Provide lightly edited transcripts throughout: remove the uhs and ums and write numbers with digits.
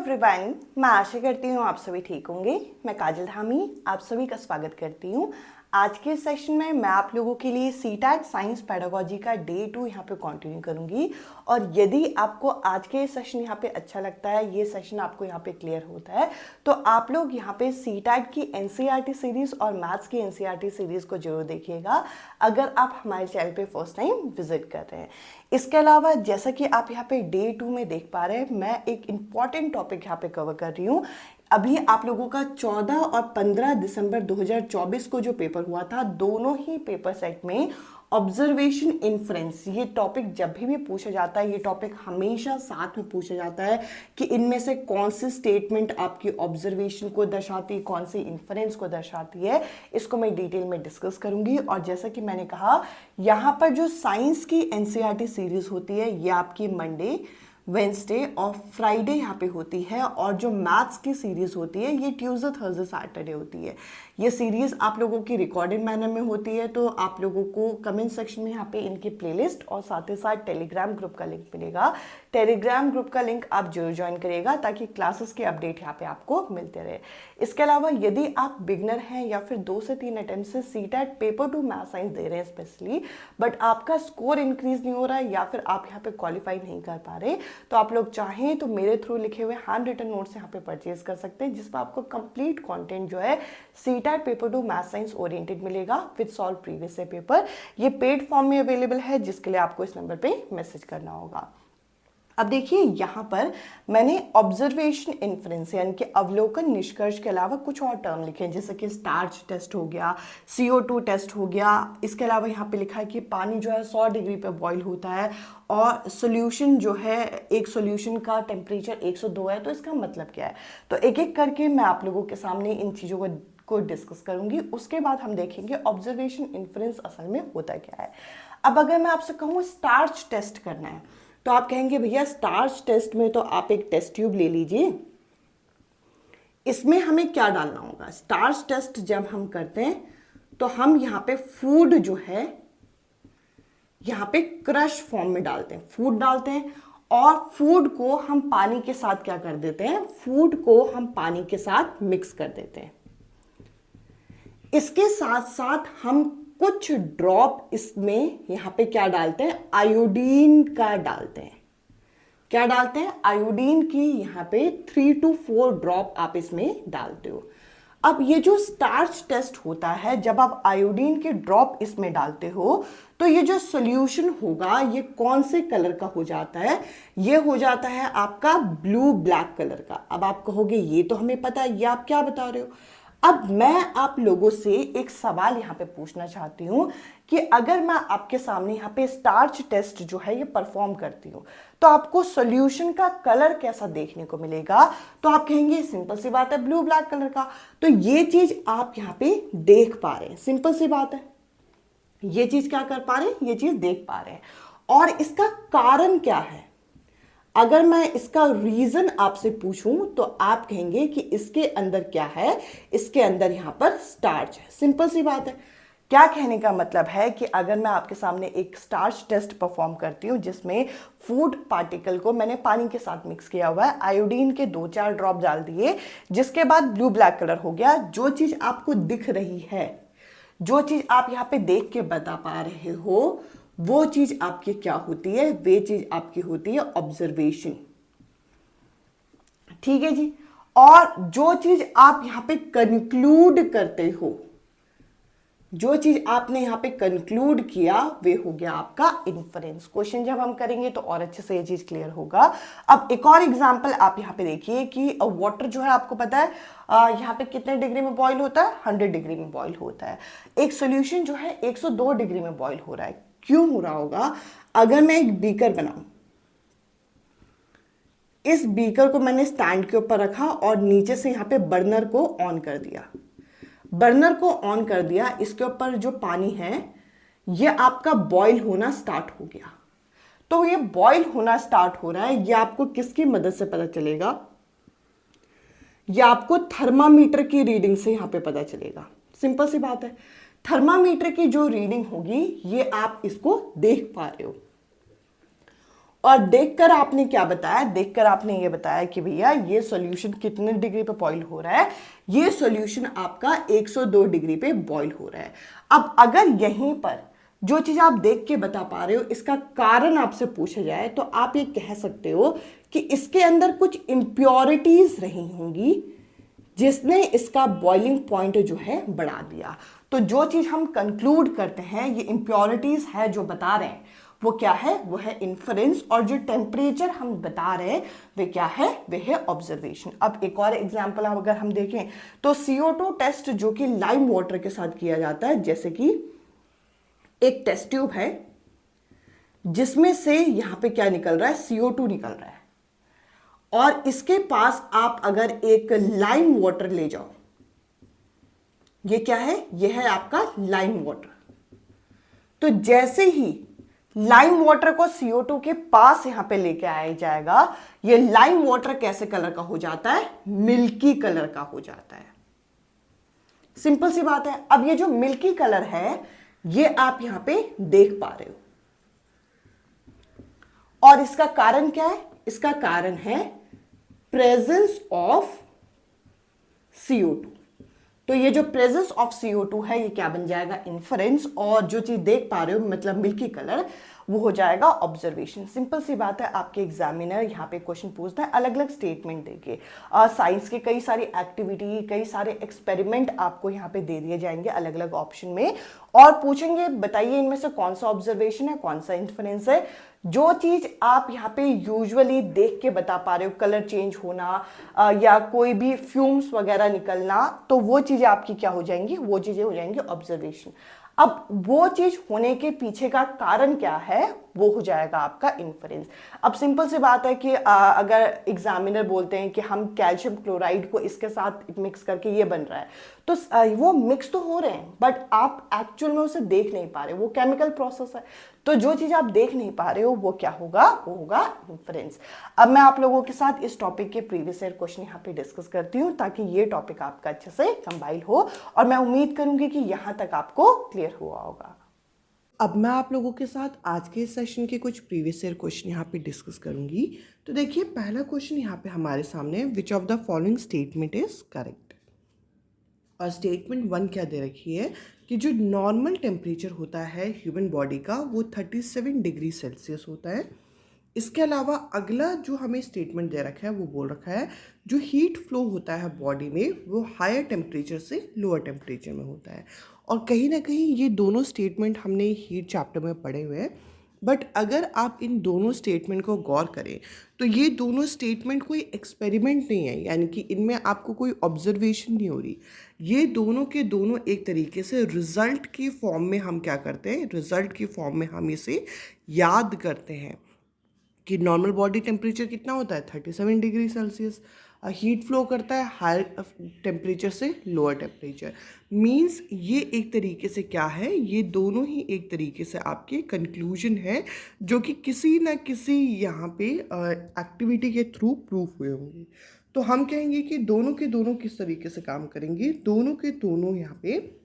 Everyone, मैं आशा करती हूँ आप सभी ठीक होंगे। मैं काजल धामी आप सभी का स्वागत करती हूँ। आज के सेशन में मैं आप लोगों के लिए सीटैट साइंस पेडागोजी का डे 2 यहाँ पे कंटिन्यू करूँगी। और यदि आपको आज के सेशन यहाँ पे अच्छा लगता है, ये सेशन आपको यहाँ पे क्लियर होता है, तो आप लोग यहाँ पे सीटैट की एनसीईआरटी सीरीज़ और मैथ्स की एनसीईआरटी सीरीज़ को जरूर देखिएगा अगर आप हमारे चैनल पे फर्स्ट टाइम विजिट कर रहे हैं। इसके अलावा जैसा कि आप यहाँ पे डे 2 में देख पा रहे हैं, मैं एक इम्पॉर्टेंट टॉपिक यहाँ पे कवर कर रही हूँ। अभी आप लोगों का 14 और 15 दिसंबर 2024 को जो पेपर हुआ था, दोनों ही पेपर सेट में ऑब्जर्वेशन इन्फ्रेंस ये टॉपिक जब भी पूछा जाता है, ये टॉपिक हमेशा साथ में पूछा जाता है कि इनमें से कौन सी स्टेटमेंट आपकी ऑब्जर्वेशन को दर्शाती है, कौन सी इन्फ्रेंस को दर्शाती है। इसको मैं डिटेल में डिस्कस करूंगी। और जैसा कि मैंने कहा, यहाँ पर जो साइंस की एनसीईआरटी सीरीज होती है ये आपकी मंडे, वेंसडे और फ्राइडे यहाँ पे होती है, और जो मैथ्स की सीरीज होती है ये ट्यूसडे, थर्सडे, सैटरडे होती है। ये सीरीज आप लोगों की रिकॉर्डेड मैनर में होती है, तो आप लोगों को कमेंट सेक्शन में यहाँ पे इनकी प्लेलिस्ट और साथ ही साथ टेलीग्राम ग्रुप का लिंक मिलेगा। टेलीग्राम ग्रुप का लिंक आप जरूर ज्वाइन करिएगा ताकि क्लासेस के अपडेट यहाँ पे आपको मिलते रहे। इसके अलावा यदि आप बिगनर हैं या फिर 2 से 3 अटेम्प्ट से सीटैट पेपर 2 मैथ साइंस दे रहे हैं स्पेशली, बट आपका स्कोर इंक्रीज नहीं हो रहा है या फिर आप यहाँ पे क्वालिफाई नहीं कर पा रहे, तो आप लोग चाहें तो मेरे थ्रू लिखे हुए हैंड रिटन नोट्स यहाँ पे परचेज कर सकते हैं, जिसमें आपको कंप्लीट कंटेंट जो है CTET paper 2 math science oriented मिलेगा विद सॉल्व प्रीवियस पेपर। ये पेड फॉर्म में अवेलेबल है, जिसके लिए आपको इस नंबर पे मैसेज करना होगा। अब देखिए, यहाँ पर मैंने ऑब्जर्वेशन इन्फ्रेंस यानी कि अवलोकन निष्कर्ष के अलावा कुछ और टर्म लिखे हैं, जैसे कि स्टार्च टेस्ट हो गया, CO2 टेस्ट हो गया। इसके अलावा यहाँ पे लिखा है कि पानी जो है 100 डिग्री पे बॉईल होता है, और सोल्यूशन जो है, एक सोल्यूशन का टेम्परेचर 102 है, तो इसका मतलब क्या है। तो एक एक करके मैं आप लोगों के सामने इन चीज़ों को डिस्कस करूंगी। उसके बाद हम देखेंगे ऑब्जर्वेशन इन्फ्रेंस असल में होता क्या है। अब अगर मैं आपसे कहूँ स्टार्च टेस्ट करना है, तो आप कहेंगे भैया स्टार्च टेस्ट में तो आप एक टेस्ट ट्यूब ले लीजिए, इसमें हमें क्या डालना होगा। स्टार्च टेस्ट जब हम करते हैं तो हम यहाँ पे फूड जो है यहाँ पे क्रश फॉर्म में डालते हैं, फूड डालते हैं, और फूड को हम पानी के साथ क्या कर देते हैं, फूड को हम पानी के साथ मिक्स कर देते हैं। इसके साथ साथ हम कुछ ड्रॉप इसमें यहाँ पे क्या डालते हैं, आयोडीन का डालते हैं। क्या डालते हैं, आयोडीन की यहाँ पे 3 to 4 ड्रॉप आप इसमें डालते हो। अब ये जो स्टार्च टेस्ट होता है, जब आप आयोडीन के ड्रॉप इसमें डालते हो, तो ये जो सोल्यूशन होगा ये कौन से कलर का हो जाता है, ये हो जाता है आपका ब्लू ब्लैक कलर का। अब आप कहोगे ये तो हमें पता है, ये आप क्या बता रहे हो। अब मैं आप लोगों से एक सवाल यहाँ पे पूछना चाहती हूँ कि अगर मैं आपके सामने यहाँ पे स्टार्च टेस्ट जो है ये परफॉर्म करती हूँ, तो आपको सॉल्यूशन का कलर कैसा देखने को मिलेगा। तो आप कहेंगे सिंपल सी बात है, ब्लू ब्लैक कलर का। तो ये चीज आप यहाँ पे देख पा रहे हैं, सिंपल सी बात है, ये चीज क्या कर पा रहे हैं, ये चीज देख पा रहे हैं। और इसका कारण क्या है, अगर मैं इसका रीजन आपसे पूछूं तो आप कहेंगे कि इसके अंदर क्या है, इसके अंदर यहां पर स्टार्च है। सिंपल सी बात है। क्या कहने का मतलब है कि अगर मैं आपके सामने एक स्टार्च टेस्ट परफॉर्म करती हूं, जिसमें फूड पार्टिकल को मैंने पानी के साथ मिक्स किया हुआ है, आयोडीन के 2-4 ड्रॉप डाल दिए, जिसके बाद ब्लू ब्लैक कलर हो गया। जो चीज आपको दिख रही है, जो चीज आप यहाँ पे देख के बता पा रहे हो, वो चीज आपकी क्या होती है, वे चीज आपकी होती है ऑब्जर्वेशन। ठीक है जी। और जो चीज आप यहां पे कंक्लूड करते हो, जो चीज आपने यहां पे कंक्लूड किया, वे हो गया आपका इन्फरेंस। क्वेश्चन जब हम करेंगे तो और अच्छे से ये चीज क्लियर होगा। अब एक और एग्जांपल आप यहां पे देखिए कि वाटर जो है, आपको पता है यहाँ पे कितने डिग्री में बॉईल होता है, 100 डिग्री में बॉईल होता है। एक सोल्यूशन जो है 102 डिग्री में बॉईल हो रहा है। क्यों हो रहा होगा, अगर मैं एक बीकर बनाऊं, इस बीकर को मैंने स्टैंड के ऊपर रखा और नीचे से यहां पे बर्नर को ऑन कर दिया, बर्नर को ऑन कर दिया, इसके ऊपर जो पानी है ये आपका बॉईल होना स्टार्ट हो गया। तो ये बॉईल होना स्टार्ट हो रहा है, ये आपको किसकी मदद से पता चलेगा, ये आपको थर्मामीटर की रीडिंग से यहां पे पता चलेगा। सिंपल सी बात है, थर्मामीटर की जो रीडिंग होगी ये आप इसको देख पा रहे हो। और देखकर आपने क्या बताया, देखकर आपने ये बताया कि भैया ये सॉल्यूशन कितने डिग्री पे बॉईल हो रहा है, ये सॉल्यूशन आपका 102 डिग्री पे बॉईल हो रहा है। अब अगर यहीं पर जो चीज आप देख के बता पा रहे हो इसका कारण आपसे पूछा जाए तो आप ये कह सकते हो कि इसके अंदर कुछ इम्प्योरिटीज रही होंगी जिसने इसका बॉइलिंग पॉइंट जो है बढ़ा दिया। तो जो चीज हम कंक्लूड करते हैं ये इम्प्योरिटीज है जो बता रहे हैं वो क्या है, वो है इन्फरेंस, और जो टेम्परेचर हम बता रहे हैं वे क्या है, वे है ऑब्जर्वेशन। अब एक और एग्जांपल अगर हम देखें तो CO2 टेस्ट जो कि लाइम वाटर के साथ किया जाता है, जैसे कि एक टेस्ट ट्यूब है जिसमें से यहां पे क्या निकल रहा है, CO2 निकल रहा है, और इसके पास आप अगर एक लाइम वाटर ले जाओ, ये क्या है, ये है आपका लाइम वाटर। तो जैसे ही लाइम वाटर को CO2 के पास यहां पे लेके आया जाएगा, ये लाइम वाटर कैसे कलर का हो जाता है, मिल्की कलर का हो जाता है। सिंपल सी बात है। अब ये जो मिल्की कलर है ये आप यहां पे देख पा रहे हो, और इसका कारण क्या है, इसका कारण है प्रेजेंस ऑफ CO2। तो ये जो प्रेजेंस ऑफ CO2 है ये क्या बन जाएगा, इन्फरेंस, और जो चीज देख पा रहे हो मतलब मिल्की कलर, वो हो जाएगा ऑब्जर्वेशन। सिंपल सी बात है, आपके एग्जामिनर यहाँ पे क्वेश्चन पूछता है अलग अलग स्टेटमेंट देके, साइंस के कई सारी एक्टिविटी, कई सारे एक्सपेरिमेंट आपको यहाँ पे दे दिए जाएंगे अलग अलग ऑप्शन में, और पूछेंगे बताइए इनमें से कौन सा ऑब्जर्वेशन है, कौन सा इन्फरेंस है। जो चीज आप यहाँ पे यूजुअली देख के बता पा रहे हो, कलर चेंज होना या कोई भी फ्यूम्स वगैरह निकलना, तो वो चीजें आपकी क्या हो जाएंगी, वो चीजें हो जाएंगी ऑब्जर्वेशन। अब वो चीज होने के पीछे का कारण क्या है, वो हो जाएगा आपका इन्फरेंस। अब सिंपल सी बात है कि अगर एग्जामिनर बोलते हैं कि हम कैल्शियम क्लोराइड को इसके साथ मिक्स करके ये बन रहा है, तो वो मिक्स तो हो रहे हैं बट आप एक्चुअल में उसे देख नहीं पा रहे, वो केमिकल प्रोसेस है। तो जो चीज आप देख नहीं पा रहे हो वो क्या होगा, वो होगा इन्फरेंस। अब मैं आप लोगों के साथ इस टॉपिक के प्रीवियस ईयर क्वेश्चन यहाँ पे डिस्कस करती हूँ ताकि ये टॉपिक आपका अच्छे से कंबाइन हो, और मैं उम्मीद करूंगी कि यहाँ तक आपको क्लियर हुआ होगा। अब मैं आप लोगों के साथ आज के सेशन के कुछ प्रीवियस ईयर क्वेश्चन यहाँ पे डिस्कस करूंगी। तो देखिए पहला क्वेश्चन यहाँ पे हमारे सामने, which of the following statement is correct. और स्टेटमेंट 1 क्या दे रखी है कि जो नॉर्मल टेम्परेचर होता है ह्यूमन बॉडी का वो 37 डिग्री सेल्सियस होता है। इसके अलावा अगला जो हमें स्टेटमेंट दे रखा है वो बोल रखा है जो हीट फ्लो होता है बॉडी में वो हायर टेम्परेचर से लोअर टेम्परेचर में होता है। और कहीं ना कहीं ये दोनों स्टेटमेंट हमने हीट चैप्टर में पढ़े हुए हैं, बट अगर आप इन दोनों स्टेटमेंट को गौर करें तो ये दोनों स्टेटमेंट कोई एक्सपेरिमेंट नहीं है, यानी कि इनमें आपको कोई ऑब्जर्वेशन नहीं हो रही। ये दोनों के दोनों एक तरीके से रिजल्ट की फॉर्म में हम क्या करते हैं, रिजल्ट की फॉर्म में हम इसे याद करते हैं कि नॉर्मल बॉडी टेम्परेचर कितना होता है 37 डिग्री सेल्सियस, हीट फ्लो करता है हायर टेम्परेचर से लोअर टेम्परेचर। मींस ये एक तरीके से क्या है, ये दोनों ही एक तरीके से आपके कंक्लूजन है जो कि किसी ना किसी यहाँ पे एक्टिविटी के थ्रू प्रूफ हुए होंगे। तो हम कहेंगे कि दोनों के दोनों किस तरीके से काम करेंगे, दोनों के दोनों यहाँ पे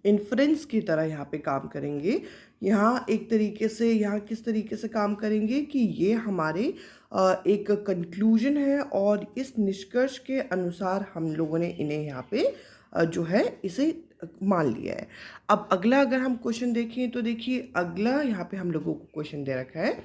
इन्फ्रेंस की तरह यहाँ पे काम करेंगे। यहाँ एक तरीके से यहाँ किस तरीके से काम करेंगे कि ये हमारे एक कंक्लूजन है और इस निष्कर्ष के अनुसार हम लोगों ने इन्हें यहाँ पे जो है इसे मान लिया है। अब अगला अगर हम क्वेश्चन देखें तो देखिए अगला यहाँ पे हम लोगों को क्वेश्चन दे रखा है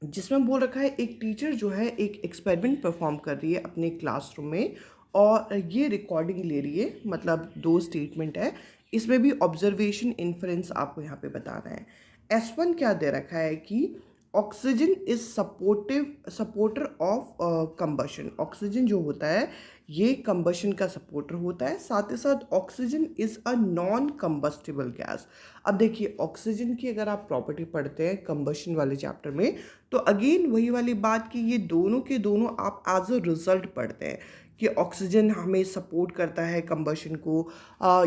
जिसमें बोल रखा है एक टीचर जो है एक एक्सपेरिमेंट परफॉर्म कर रही है अपने क्लासरूम में और ये रिकॉर्डिंग ले रही है, मतलब 2 स्टेटमेंट है, इसमें भी ऑब्जर्वेशन इन्फरेंस आपको यहाँ पे बताना है। S1 क्या दे रखा है कि oxygen is supporter of combustion. Oxygen जो होता है ये कंबशन का सपोर्टर होता है, साथ ही साथ oxygen is a non combustible gas. अब देखिए ऑक्सीजन की अगर आप प्रॉपर्टी पढ़ते हैं कंबशन वाले चैप्टर में तो अगेन वही वाली बात कि ये दोनों के दोनों आप एज अ रिजल्ट पढ़ते हैं कि ऑक्सीजन हमें सपोर्ट करता है कंबशन को,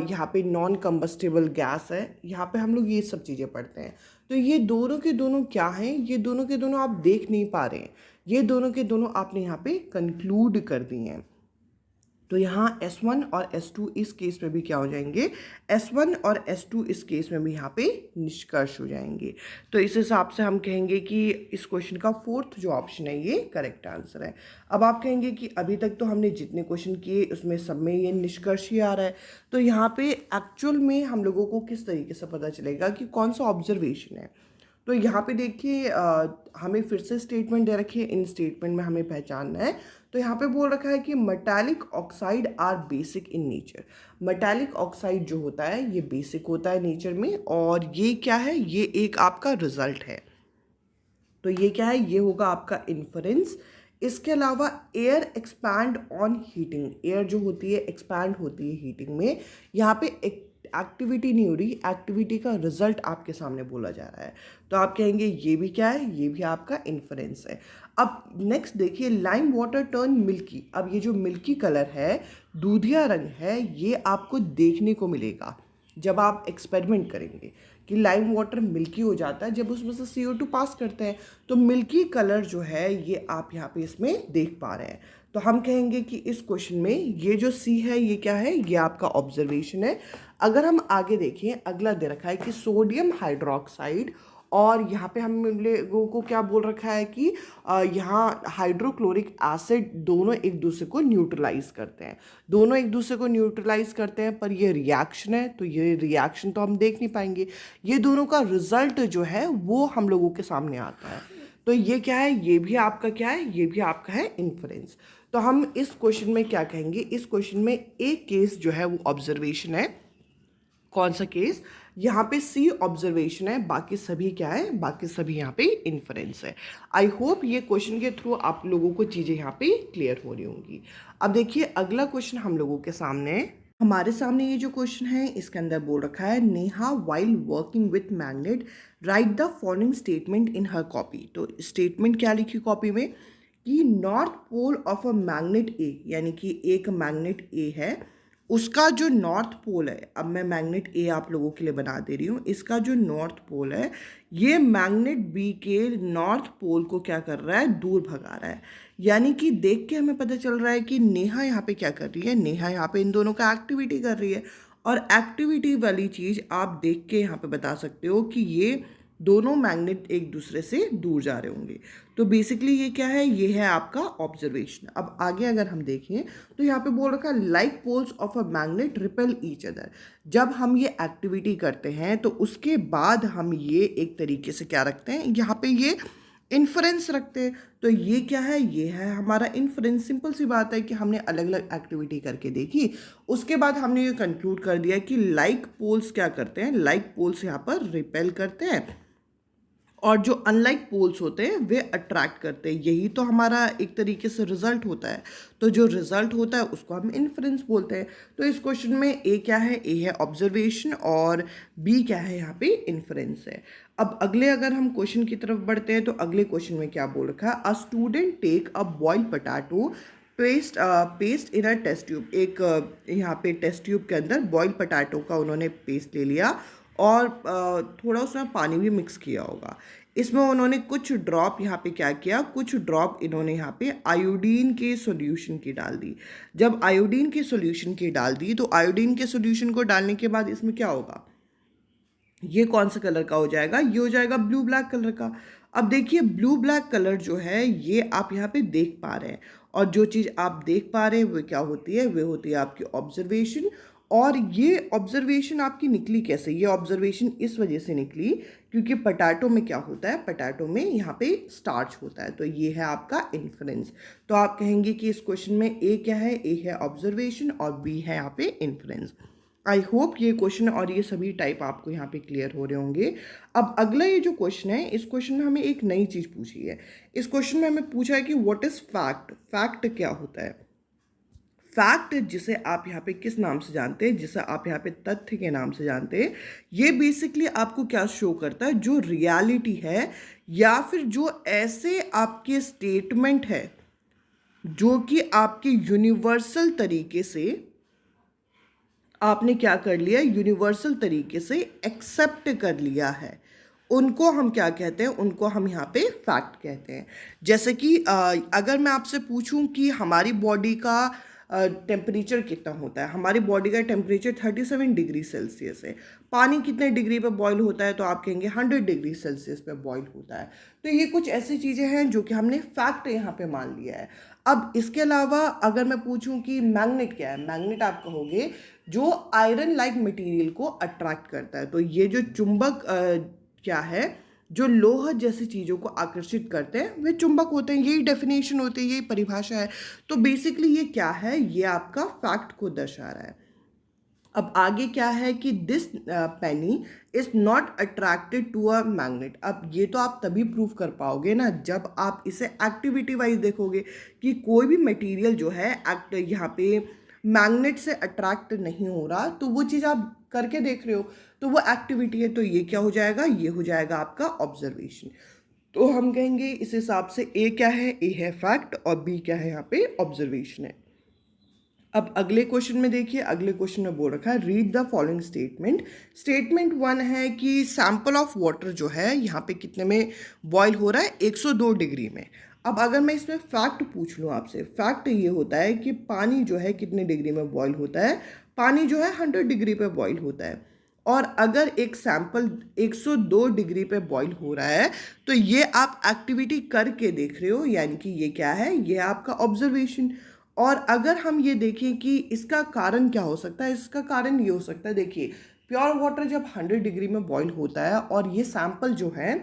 यहाँ पे नॉन कंबस्टिबल गैस है, यहाँ पे हम लोग ये सब चीज़ें पढ़ते हैं। तो ये दोनों के दोनों क्या हैं, ये दोनों के दोनों आप देख नहीं पा रहे हैं, ये दोनों के दोनों आपने यहाँ पे कंक्लूड कर दिए हैं। तो यहाँ S1 और S2 इस केस में भी क्या हो जाएंगे, S1 और S2 इस केस में भी यहाँ पे निष्कर्ष हो जाएंगे। तो इस हिसाब से हम कहेंगे कि इस क्वेश्चन का फोर्थ जो ऑप्शन है ये करेक्ट आंसर है। अब आप कहेंगे कि अभी तक तो हमने जितने क्वेश्चन किए उसमें सब में ये निष्कर्ष ही आ रहा है, तो यहाँ पे एक्चुअल में हम लोगों को किस तरीके से पता चलेगा कि कौन सा ऑब्जर्वेशन है। तो यहाँ पे देखिए हमें फिर से स्टेटमेंट दे रखी है, इन स्टेटमेंट में हमें पहचानना है। तो यहाँ पे बोल रखा है कि metallic oxide are basic in nature. Metallic oxide जो होता है ये बेसिक होता है नेचर में, और ये क्या है, ये एक आपका रिजल्ट है। तो ये क्या है, ये होगा आपका इन्फरेंस। इसके अलावा air expand on heating, air जो होती है एक्सपैंड होती है हीटिंग में। यहाँ पे एक्टिविटी नहीं हो रही, एक्टिविटी का रिजल्ट आपके सामने बोला जा रहा है, तो आप कहेंगे ये भी क्या है, ये भी आपका इन्फरेंस है। अब नेक्स्ट देखिए, लाइम वाटर टर्न मिल्की। अब ये जो मिल्की कलर है, दूधिया रंग है, ये आपको देखने को मिलेगा जब आप एक्सपेरिमेंट करेंगे कि लाइम वाटर मिल्की हो जाता है जब उसमें से CO2 पास करते हैं। तो मिल्की कलर जो है ये आप यहाँ पे इसमें देख पा रहे हैं। तो हम कहेंगे कि इस क्वेश्चन में ये जो C है ये क्या है, ये आपका ऑब्जर्वेशन है। अगर हम आगे देखें, अगला दे रखा है कि सोडियम हाइड्रोक्साइड, और यहाँ पे हम लोगों को क्या बोल रखा है कि यहाँ हाइड्रोक्लोरिक एसिड दोनों एक दूसरे को न्यूट्रलाइज करते हैं, दोनों एक दूसरे को न्यूट्रलाइज करते हैं, पर ये रिएक्शन है, तो ये रिएक्शन तो हम देख नहीं पाएंगे। ये दोनों का रिजल्ट जो है वो हम लोगों के सामने आता है। तो ये क्या है, ये भी आपका क्या है, ये भी आपका है इन्फरेंस। तो हम इस क्वेश्चन में क्या कहेंगे, इस क्वेश्चन में एक केस जो है वो ऑब्जर्वेशन है। कौन सा केस, यहाँ पे C ऑब्जर्वेशन है, बाकी सभी क्या है, बाकी सभी यहाँ पे इन्फरेंस है। आई होप ये क्वेश्चन के थ्रू आप लोगों को चीज़ें यहाँ पे क्लियर हो रही होंगी। अब देखिए अगला क्वेश्चन हम लोगों के सामने है। हमारे सामने ये जो क्वेश्चन है इसके अंदर बोल रखा है, Neha while working with magnet write the following statement in her copy. तो स्टेटमेंट क्या लिखी कॉपी में कि north pole of a magnet A, यानी कि एक मैग्नेट ए है, उसका जो नॉर्थ पोल है, अब मैं मैग्नेट ए आप लोगों के लिए बना दे रही हूँ, इसका जो नॉर्थ पोल है ये मैग्नेट बी के नॉर्थ पोल को क्या कर रहा है, दूर भगा रहा है। यानी कि देख के हमें पता चल रहा है कि नेहा यहाँ पे क्या कर रही है, नेहा यहाँ पे इन दोनों का एक्टिविटी कर रही है, और एक्टिविटी वाली चीज़ आप देख के यहाँ पे बता सकते हो कि ये दोनों मैग्नेट एक दूसरे से दूर जा रहे होंगे। तो बेसिकली ये क्या है, ये है आपका ऑब्जर्वेशन। अब आगे अगर हम देखें तो यहाँ पे बोल रखा है like poles of a magnet repel each other. जब हम ये एक्टिविटी करते हैं तो उसके बाद हम ये एक तरीके से क्या रखते हैं, यहाँ पे ये इन्फरेंस रखते हैं। तो ये क्या है, ये है हमारा इन्फरेंस। सिंपल सी बात है कि हमने अलग अलग एक्टिविटी करके देखी, उसके बाद हमने ये कंक्लूड कर दिया कि लाइक पोल्स क्या करते हैं, लाइक पोल्स यहाँ पर रिपेल करते हैं, और जो अनलाइक पोल्स होते हैं वे अट्रैक्ट करते हैं। यही तो हमारा एक तरीके से रिजल्ट होता है। तो जो रिजल्ट होता है उसको हम इन्फरेंस बोलते हैं। तो इस क्वेश्चन में ए क्या है, ए है ऑब्जर्वेशन, और बी क्या है, यहाँ पे इन्फरेंस है। अब अगले अगर हम क्वेश्चन की तरफ बढ़ते हैं तो अगले क्वेश्चन में क्या बोल रखा है, a student take a boiled potato paste in a test tube. एक यहाँ पे टेस्ट ट्यूब के अंदर बॉइल्ड पोटैटो का उन्होंने पेस्ट ले लिया, और थोड़ा उसमें पानी भी मिक्स किया होगा। इसमें उन्होंने कुछ ड्रॉप यहाँ पे क्या किया, कुछ ड्रॉप इन्होंने यहाँ पे आयोडीन के सॉल्यूशन की डाल दी। जब आयोडीन के सॉल्यूशन की डाल दी तो आयोडीन के सॉल्यूशन को डालने के बाद इसमें क्या होगा, ये कौन सा कलर का हो जाएगा, ये हो जाएगा ब्लू ब्लैक कलर का। अब देखिए ब्लू ब्लैक कलर जो है ये आप यहाँ पे देख पा रहे हैं, और जो चीज़ आप देख पा रहे हैं वो क्या होती है, वो होती है आपकी ऑब्जर्वेशन। और ये ऑब्जर्वेशन आपकी निकली कैसे, ये ऑब्जर्वेशन इस वजह से निकली क्योंकि पोटैटो में क्या होता है, पोटैटो में यहाँ पे स्टार्च होता है। तो ये है आपका इन्फरेंस। तो आप कहेंगे कि इस क्वेश्चन में ए क्या है, ए है ऑब्जर्वेशन और बी है यहाँ पे इन्फरेंस। आई होप ये क्वेश्चन और ये सभी टाइप आपको यहाँ पे क्लियर हो रहे होंगे। अब अगला ये जो क्वेश्चन है, इस क्वेश्चन में हमें एक नई चीज़ पूछी है। इस क्वेश्चन में हमें पूछा है कि व्हाट इज़ फैक्ट। फैक्ट क्या होता है, फैक्ट जिसे आप यहाँ पे किस नाम से जानते हैं, जिसे आप यहाँ पे तथ्य के नाम से जानते हैं, ये बेसिकली आपको क्या शो करता है, जो रियलिटी है या फिर जो ऐसे आपके स्टेटमेंट है जो कि आपके यूनिवर्सल तरीके से आपने क्या कर लिया, यूनिवर्सल तरीके से एक्सेप्ट कर लिया है, उनको हम क्या कहते हैं, उनको हम यहाँ पे फैक्ट कहते हैं। जैसे कि अगर मैं आपसे पूछूं कि हमारी बॉडी का टेम्परेचर कितना होता है। हमारी बॉडी का टेम्परेचर 37 डिग्री सेल्सियस है। पानी कितने डिग्री पे बॉईल होता है, तो आप कहेंगे 100 डिग्री सेल्सियस पे बॉईल होता है। तो ये कुछ ऐसी चीज़ें हैं जो कि हमने फैक्ट यहाँ पे मान लिया है। अब इसके अलावा अगर मैं पूछूं कि मैग्नेट क्या है, मैग्नेट आप कहोगे जो आयरन लाइक मटेरियल को अट्रैक्ट करता है। तो ये जो चुंबक क्या है, जो लोहा जैसी चीज़ों को आकर्षित करते हैं वे चुंबक होते हैं। यही डेफिनेशन होती है, यही परिभाषा है। तो बेसिकली ये क्या है, ये आपका फैक्ट को दर्शा रहा है। अब आगे क्या है कि this penny is not attracted to a magnet. अब ये तो आप तभी प्रूव कर पाओगे ना जब आप इसे एक्टिविटी वाइज देखोगे कि कोई भी मटेरियल जो है यहाँ पे मैग्नेट से अट्रैक्ट नहीं हो रहा, तो वो चीज़ आप करके देख रहे हो तो वो एक्टिविटी है। तो ये क्या हो जाएगा, ये हो जाएगा आपका ऑब्जर्वेशन। तो हम कहेंगे इस हिसाब से ए क्या है, ए है फैक्ट और बी क्या है, यहाँ पे ऑब्जर्वेशन है। अब अगले क्वेश्चन में देखिए, अगले क्वेश्चन में बोल रखा है read the following statement. Statement 1 है कि सैंपल ऑफ वाटर जो है यहाँ पे कितने में बॉयल हो रहा है, 102 डिग्री में। अब अगर मैं इसमें फैक्ट पूछ लूँ आपसे, फैक्ट ये होता है कि पानी जो है कितने डिग्री में बॉयल होता है, पानी जो है 100 डिग्री पे बॉयल होता है। और अगर एक सैंपल 102 डिग्री पे बॉईल हो रहा है तो ये आप एक्टिविटी करके देख रहे हो, यानी कि ये क्या है, ये आपका ऑब्जर्वेशन। और अगर हम ये देखें कि इसका कारण क्या हो सकता है, इसका कारण ये हो सकता है, देखिए प्योर वाटर जब 100 डिग्री में बॉईल होता है और ये सैंपल जो है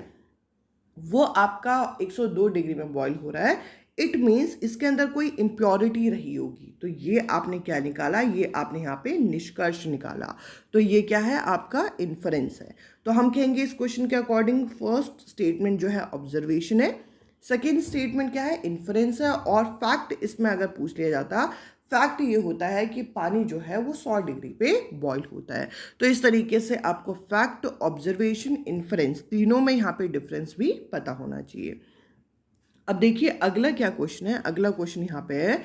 वो आपका 102 डिग्री में बॉईल हो रहा है, इट मीन्स इसके अंदर कोई इम्प्योरिटी रही होगी। तो ये आपने क्या निकाला, ये आपने यहाँ पे निष्कर्ष निकाला। तो ये क्या है, आपका इन्फरेंस है। तो हम कहेंगे इस क्वेश्चन के अकॉर्डिंग फर्स्ट स्टेटमेंट जो है ऑब्जर्वेशन है, सेकेंड स्टेटमेंट क्या है, इन्फरेंस है। और फैक्ट इसमें अगर पूछ लिया जाता, फैक्ट ये होता है कि पानी जो है वो 100 डिग्री पे बॉईल होता है। तो इस तरीके से आपको फैक्ट, ऑब्जर्वेशन, इन्फरेंस तीनों में यहाँ पे डिफरेंस भी पता होना चाहिए। अब देखिए अगला क्या क्वेश्चन है, अगला क्वेश्चन यहाँ पे है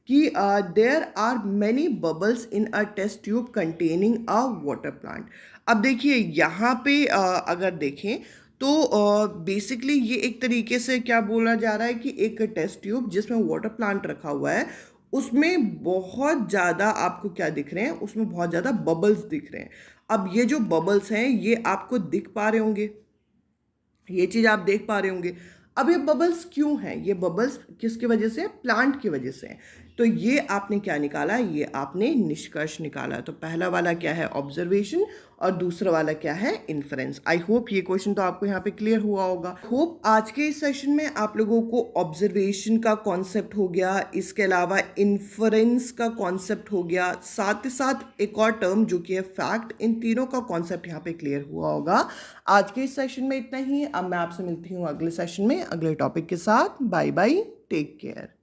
कि there are many bubbles in a test tube containing a water plant. अब देखिए यहाँ पे अगर देखें तो बेसिकली ये एक तरीके से क्या बोला जा रहा है कि एक टेस्ट ट्यूब जिसमें वाटर प्लांट रखा हुआ है उसमें बहुत ज़्यादा आपको क्या दिख रहे हैं, उसमें बहुत ज़्यादा बबल्स दिख रहे हैं। अब ये जो बबल्स हैं ये आपको दिख पा रहे होंगे, ये चीज़ आप देख पा रहे होंगे। अब ये बबल्स क्यों हैं, ये बबल्स किसकी वजह से, प्लांट की वजह से। तो ये आपने क्या निकाला, ये आपने निष्कर्ष निकाला। तो पहला वाला क्या है, ऑब्जर्वेशन, और दूसरा वाला क्या है, इन्फरेंस। आई होप ये क्वेश्चन तो आपको यहाँ पे क्लियर हुआ होगा। होप आज के इस सेशन में आप लोगों को ऑब्जर्वेशन का कॉन्सेप्ट हो गया, इसके अलावा इन्फरेंस का कॉन्सेप्ट हो गया, साथ ही साथ एक और टर्म जो कि है फैक्ट, इन तीनों का कॉन्सेप्ट यहाँ पे क्लियर हुआ होगा। आज के इस सेशन में इतना ही। अब मैं आपसे मिलती हूँ अगले सेशन में अगले टॉपिक के साथ। Bye bye, take care.